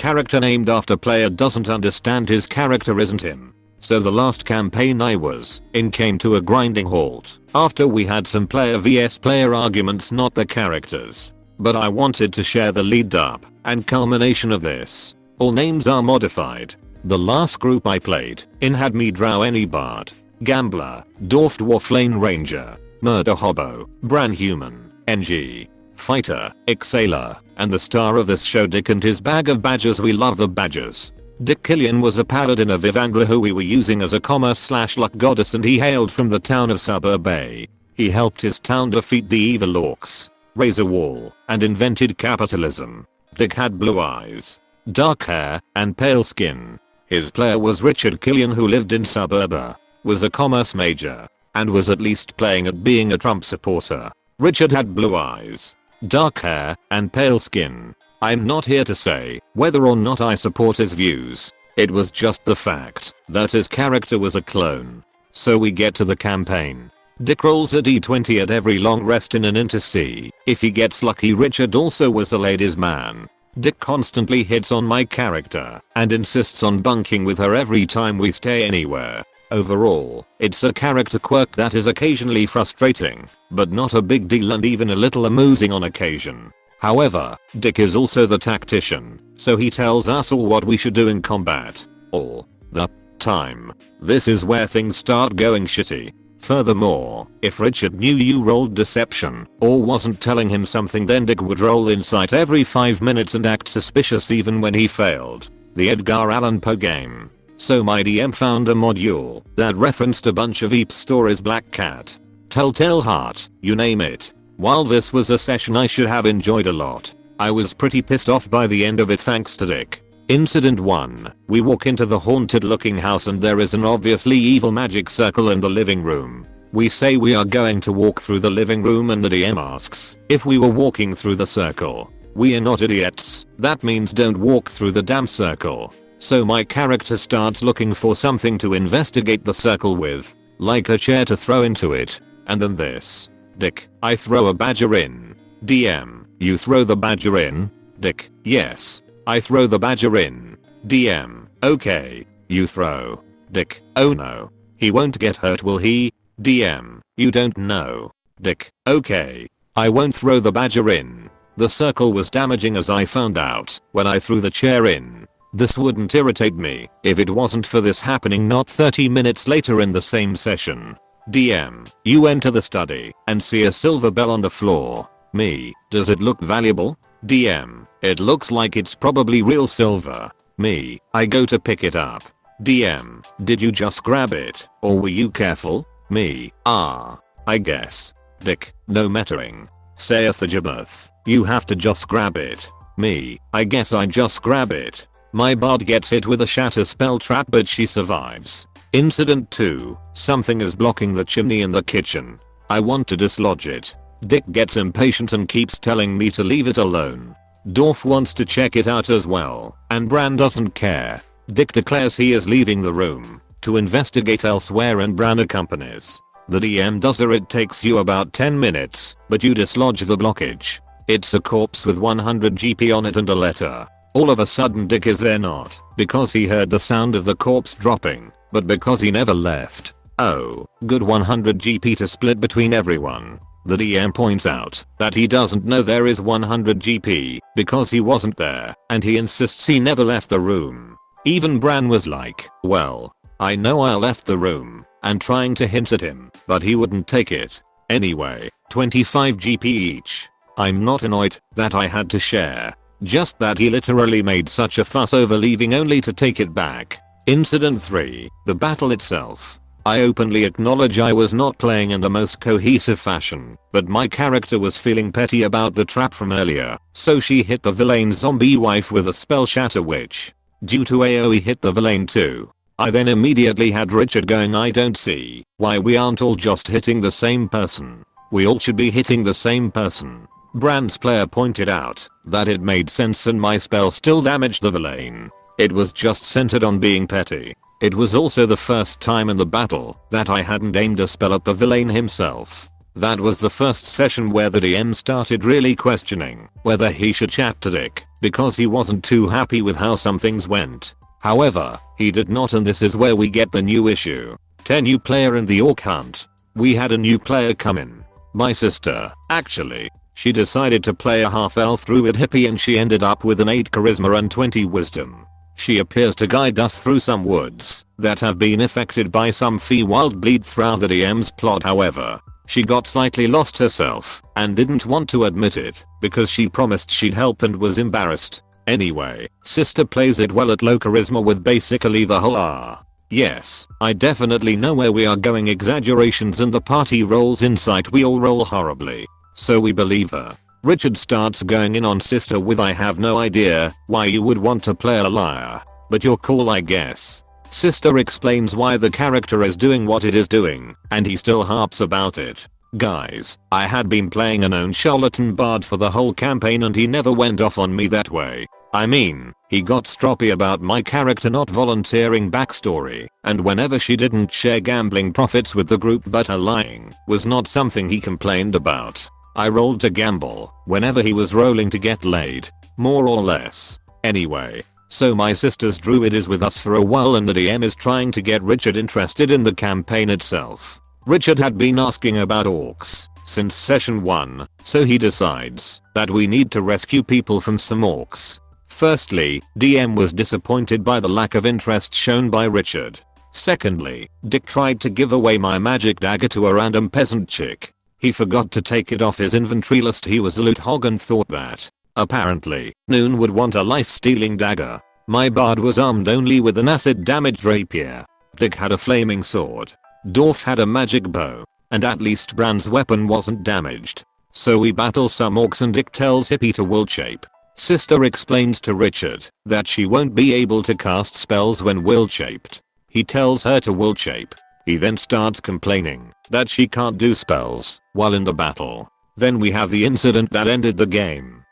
character named after player doesn't understand his character isn't him. So the last campaign I was in came to a grinding halt after we had some player vs player arguments, not the characters. But I wanted to share the lead up and culmination of this. All names are modified. The last group I played in had me Drow any bard, gambler, dwarf dwarf lane ranger, murder hobo, bran human, NG, fighter, exhaler, and the star of this show Dick and his bag of badgers. We love the badgers. Dick Killian was a paladin of Vivandra who we were using as a commerce/luck goddess, and he hailed from the town of Suburb Bay. He helped his town defeat the evil orcs, raise a wall, and invented capitalism. Dick had blue eyes, dark hair, and pale skin. His player was Richard Killian, who lived in Suburba, was a commerce major, and was at least playing at being a Trump supporter. Richard had blue eyes, dark hair, and pale skin. I'm not here to say whether or not I support his views. It was just the fact that his character was a clone. So we get to the campaign. Dick rolls a d20 at every long rest in an inn to see if he gets lucky. Richard also was a ladies' man. Dick constantly hits on my character and insists on bunking with her every time we stay anywhere. Overall, it's a character quirk that is occasionally frustrating, but not a big deal and even a little amusing on occasion. However, Dick is also the tactician, so he tells us all what we should do in combat. All the time. This is where things start going shitty. Furthermore, if Richard knew you rolled deception or wasn't telling him something, then Dick would roll insight every 5 minutes and act suspicious even when he failed. The Edgar Allan Poe game. So my DM found a module that referenced a bunch of Eep stories, Black Cat, Telltale Heart, you name it. While this was a session I should have enjoyed a lot, I was pretty pissed off by the end of it thanks to Dick. Incident 1. We walk into the haunted looking house and there is an obviously evil magic circle in the living room. We say we are going to walk through the living room and the DM asks if we were walking through the circle. We are not idiots. That means don't walk through the damn circle. So my character starts looking for something to investigate the circle with, like a chair to throw into it, and then this. Dick, I throw a badger in. DM, you throw the badger in? Dick, yes. I throw the badger in. DM, okay. You throw. Dick, oh no. He won't get hurt, will he? DM, you don't know. Dick, okay. I won't throw the badger in. The circle was damaging as I found out when I threw the chair in. This wouldn't irritate me if it wasn't for this happening not 30 minutes later in the same session. DM, you enter the study and see a silver bell on the floor. Me, does it look valuable? DM, it looks like it's probably real silver. Me, I go to pick it up. DM, did you just grab it or were you careful? Me, I guess. Dick, no mattering. Saith the Jabbath, you have to just grab it. Me, I guess I just grab it. My bard gets hit with a shatter spell trap but she survives. Incident 2. Something is blocking the chimney in the kitchen. I want to dislodge it. Dick gets impatient and keeps telling me to leave it alone. Dorf wants to check it out as well, and Bran doesn't care. Dick declares he is leaving the room to investigate elsewhere and Bran accompanies. The DM does it takes you about 10 minutes, but you dislodge the blockage. It's a corpse with 100 GP on it and a letter. All of a sudden Dick is there not because he heard the sound of the corpse dropping, but because he never left. Oh, good 100 GP to split between everyone. The DM points out that he doesn't know there is 100 GP because he wasn't there, and he insists he never left the room. Even Bran was like, well, I know I left the room, and trying to hint at him, but he wouldn't take it. Anyway, 25 GP each. I'm not annoyed that I had to share. Just that he literally made such a fuss over leaving only to take it back. Incident 3. The battle itself. I openly acknowledge I was not playing in the most cohesive fashion, but my character was feeling petty about the trap from earlier, so she hit the villain zombie wife with a spell shatter which, due to AoE, hit the villain too. I then immediately had Richard going, I don't see why we aren't all just hitting the same person. We all should be hitting the same person. Bran's player pointed out that it made sense and my spell still damaged the villain. It was just centered on being petty. It was also the first time in the battle that I hadn't aimed a spell at the villain himself. That was the first session where the DM started really questioning whether he should chat to Dick. because he wasn't too happy with how some things went. However, he did not, and this is where we get the new issue. 10 new player in the orc hunt. We had a new player come in. My sister, actually. She decided to play a half-elf druid hippie and she ended up with an 8 charisma and 20 wisdom. She appears to guide us through some woods that have been affected by some Feywild bleed throughout the DM's plot. However, she got slightly lost herself and didn't want to admit it because she promised she'd help and was embarrassed. Anyway, sister plays it well at low charisma with basically the whole Yes, I definitely know where we are going exaggerations, and the party rolls insight. We all roll horribly. So we believe her. Richard starts going in on sister with, I have no idea why you would want to play a liar, but you're cool I guess. Sister explains why the character is doing what it is doing, and he still harps about it. Guys, I had been playing a known charlatan bard for the whole campaign and he never went off on me that way. I mean, he got stroppy about my character not volunteering backstory, and whenever she didn't share gambling profits with the group, but her lying was not something he complained about. I rolled to gamble whenever he was rolling to get laid, more or less. Anyway, so my sister's druid is with us for a while and the DM is trying to get Richard interested in the campaign itself. Richard had been asking about orcs since session 1, so he decides that we need to rescue people from some orcs. Firstly, DM was disappointed by the lack of interest shown by Richard. Secondly, Dick tried to give away my magic dagger to a random peasant chick. He forgot to take it off his inventory list. He was a loot hog and thought that, apparently, Noon would want a life-stealing dagger. My bard was armed only with an acid-damaged rapier. Dick had a flaming sword. Dorf had a magic bow. And at least Brand's weapon wasn't damaged. So we battle some orcs and Dick tells Hippie to will shape. Sister explains to Richard that she won't be able to cast spells when will shaped. He tells her to will shape. He then starts complaining that she can't do spells while in the battle. Then we have the incident that ended the game.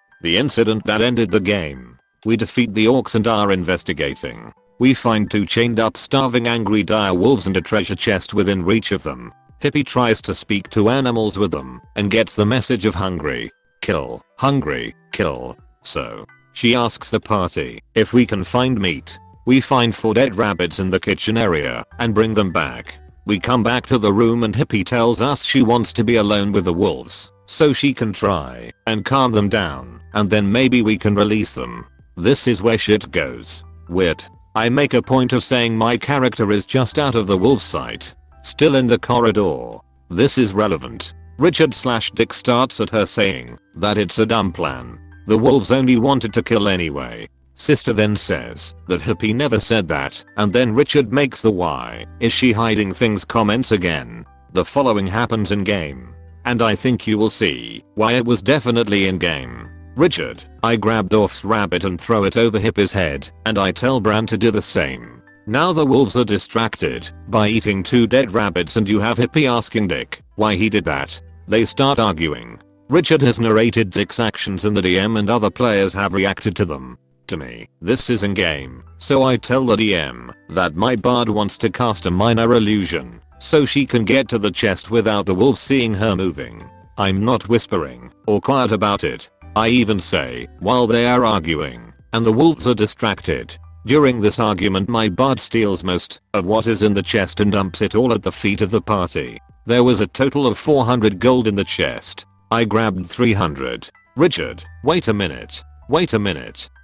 We defeat the orcs and are investigating. We find 2 chained up starving angry dire wolves and a treasure chest within reach of them. Hippie tries to speak to animals with them and gets the message of hungry, kill, hungry, kill. So, she asks the party if we can find meat. We find 4 dead rabbits in the kitchen area and bring them back. We come back to the room and Hippie tells us she wants to be alone with the wolves so she can try and calm them down, and then maybe we can release them. This is where shit goes weird. I make a point of saying my character is just out of the wolf's sight, still in the corridor. This is relevant. Richard/Dick starts at her saying that it's a dumb plan. The wolves only wanted to kill anyway. Sister then says that Hippie never said that, and then Richard makes the "why is she hiding things" comments again. The following happens in game, and I think you will see why it was definitely in game. Richard, I grab Dorf's rabbit and throw it over Hippie's head, and I tell Bran to do the same. Now the wolves are distracted by eating 2 dead rabbits and you have Hippie asking Dick why he did that. They start arguing. Richard has narrated Dick's actions and the DM and other players have reacted to them. To me, this is in game, so I tell the DM that my bard wants to cast a minor illusion so she can get to the chest without the wolves seeing her moving. I'm not whispering or quiet about it. I even say while they are arguing and the wolves are distracted. During this argument my bard steals most of what is in the chest and dumps it all at the feet of the party. There was a total of 400 gold in the chest. I grabbed 300. Richard, wait a minute.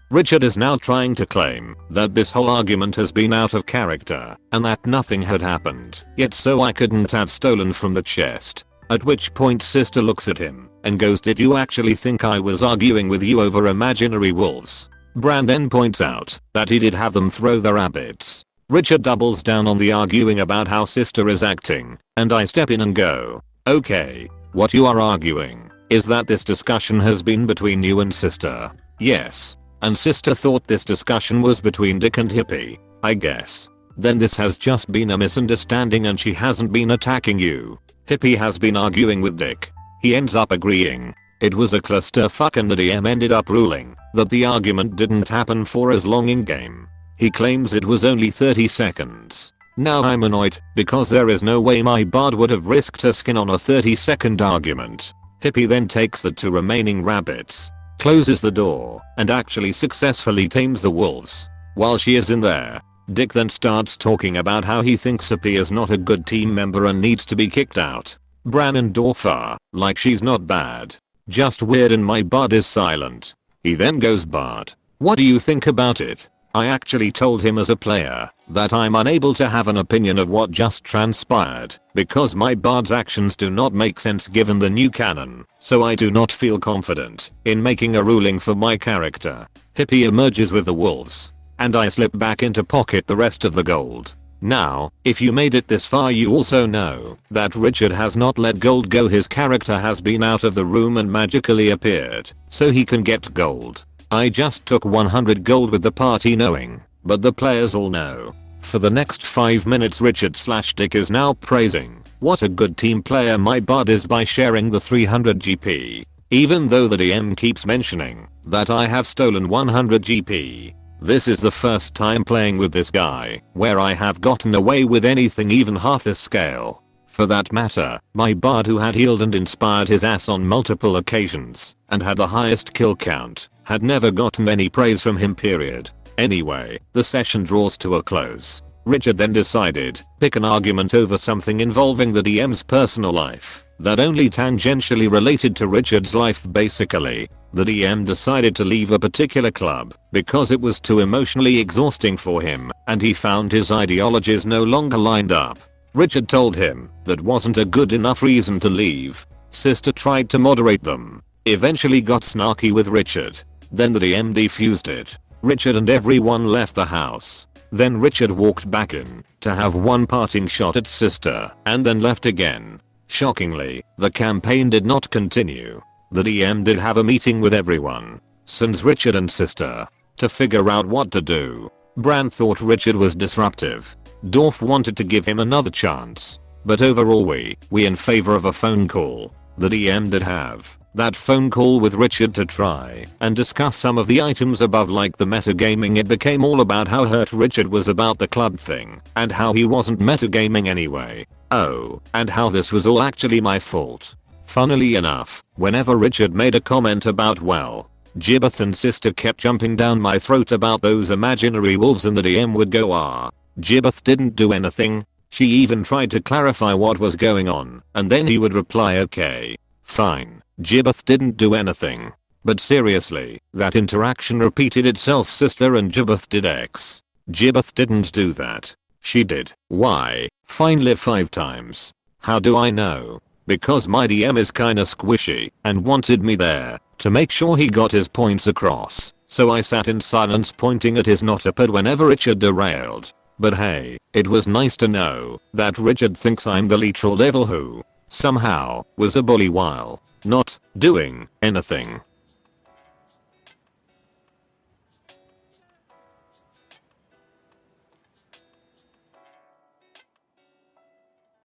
Richard is now trying to claim that this whole argument has been out of character and that nothing had happened, yet so I couldn't have stolen from the chest. At which point sister looks at him and goes, did you actually think I was arguing with you over imaginary wolves? Bran then points out that he did have them throw the rabbits. Richard doubles down on the arguing about how sister is acting, and I step in and go, okay, what you are arguing is that this discussion has been between you and sister. Yes. And sister thought this discussion was between Dick and Hippie, I guess. Then this has just been a misunderstanding and she hasn't been attacking you. Hippie has been arguing with Dick. He ends up agreeing. It was a clusterfuck and the DM ended up ruling that the argument didn't happen for as long in game. He claims it was only 30 seconds. Now I'm annoyed because there is no way my bard would have risked her skin on a 30-second argument. Hippie then takes the 2 remaining rabbits closes the door, and actually successfully tames the wolves. While she is in there, Dick then starts talking about how he thinks Sophie is not a good team member and needs to be kicked out. Bran and Dorf are like, she's not bad, just weird, and my bud is silent. He then goes, Bard, what do you think about it? I actually told him as a player that I'm unable to have an opinion of what just transpired because my bard's actions do not make sense given the new canon, so I do not feel confident in making a ruling for my character. Hippie emerges with the wolves, and I slip back into pocket the rest of the gold. Now, if you made it this far, you also know that Richard has not let gold go. His character has been out of the room and magically appeared so he can get gold. I just took 100 gold with the party knowing, but the players all know. For the next 5 minutes Richard/Dick is now praising what a good team player my bud is by sharing the 300 GP. Even though the DM keeps mentioning that I have stolen 100 GP. This is the first time playing with this guy where I have gotten away with anything even half this scale. For that matter, my bard who had healed and inspired his ass on multiple occasions and had the highest kill count had never gotten any praise from him, period. Anyway, the session draws to a close. Richard then decided pick an argument over something involving the DM's personal life that only tangentially related to Richard's life. Basically, the DM decided to leave a particular club because it was too emotionally exhausting for him and he found his ideologies no longer lined up. Richard told him that wasn't a good enough reason to leave. Sister tried to moderate them, eventually got snarky with Richard. Then the DM defused it. Richard and everyone left the house. Then Richard walked back in to have one parting shot at Sister and then left again. Shockingly, the campaign did not continue. The DM did have a meeting with everyone, sans Richard and Sister, to figure out what to do. Bran thought Richard was disruptive. Dorf wanted to give him another chance. But overall we in favor of a phone call. The DM did have that phone call with Richard to try and discuss some of the items above, like the metagaming. It became all about how hurt Richard was about the club thing and how he wasn't metagaming anyway. Oh, and how this was all actually my fault. Funnily enough, whenever Richard made a comment about, well, Gibbeth and Sister kept jumping down my throat about those imaginary wolves, and the DM would go, Gibbeth didn't do anything. She even tried to clarify what was going on, and then he would reply, okay, fine, Gibbeth didn't do anything. But seriously, that interaction repeated itself. Sister and Gibbeth did X. Gibbeth didn't do that. She did. Why? Fine, live 5 times. How do I know? Because my DM is kinda squishy and wanted me there to make sure he got his points across. So I sat in silence pointing at his notepad whenever Richard derailed. But hey, it was nice to know that Richard thinks I'm the literal devil who somehow was a bully while not doing anything.